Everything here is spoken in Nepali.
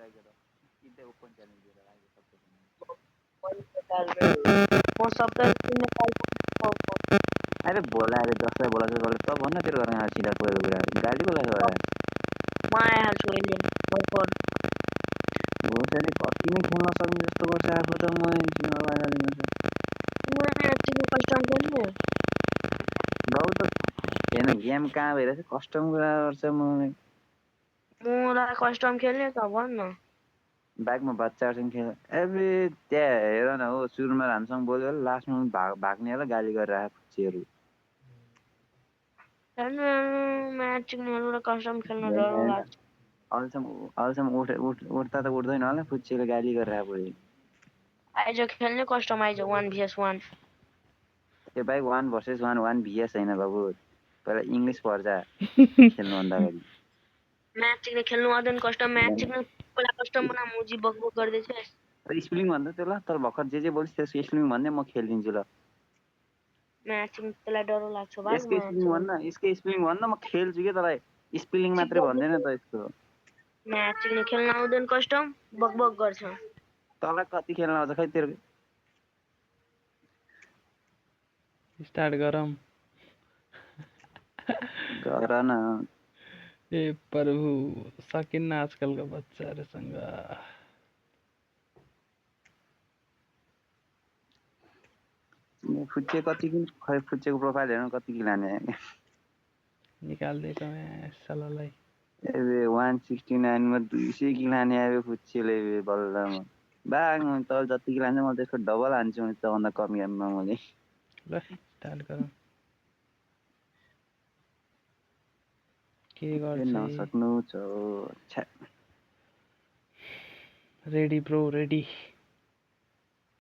आइगयो त इते ओपन च्यालेन्ज दिएर आइगयो सबैजना म सबै अरे बोला अरे 10 बोला छ त भन्न तेरो गर्न सिधा कोही कुरा गाली बोला छ म आइहाल्छु अहिले भर्खर भोसले कति नै खेल्न सक्ने जस्तो गर्छ आफू त म कस्टम खेल्ने गाउँ त हेर्न गेम कहाँ भइरहेछ कस्टम कुरा गर्छ मलाई कस्टम खेल्ने त भन्न बाइकमा बच्चाहरूसँग खेल एभ्री त्यहाँ हेर न हो सुरुमा हामीसँग बोल्यो लास्टमा भाग्ने होला गाली गरेर आएको फुच्चीहरू म्याच चिक्नेहरू कस्टम खेल्न डर लाग्छ अहिलेसम्म उठ्दा त उठ्दैन होला फुच्चीले गाली गरेर आएको आइज खेल्ने कस्टम आइज 1vs1 त्यो बाइक 1 भर्सेस 1 भिएस छैन बाबु पहिला इङ्ग्लिस पढ्छ खेल्नुभन्दा अगाडि म्याच चिक्ने खेल्नु आउँदैन कस्टम म्याच चिक्ने पहिला कस्टम बना मुजी बकबक गर्दैछ स्पेलिङ भन्दा त्यो ल तर भर्खर जे बोल्छ त्यसको स्पेलिङ भन्दै म खेलिदिन्छु ल म्याच चिक्ने त्यसलाई डर लाग्छ भाइ यसको स्पेलिङ भन्न म खेल्छु के तँलाई स्पेलिङ मात्रै भन्दैन त यसको म्याच चिक्ने खेल्न आउँदैन कस्टम बकबक गर्छ तँलाई कति खेल्न आउँछ खै तेरो स्टार्ट गरौँ गर न ए प्रभु सकिन्न आजकलको बच्चाहरूसँग फुच्चे कति खै फुच्चेको प्रोफाइल हेर्नु कति किलाने निकालिदिएको सालालाई ए 169 मा 200 किलाने आयो फुच्चेले बल्लमा बाग त जति किलान्छ म त्यसको डबल हान्छु त्योभन्दा कम गेममा मैले ल स्टार्ट गरौँ के गर्छ नसक्नु छ रेडी ब्रो रेडी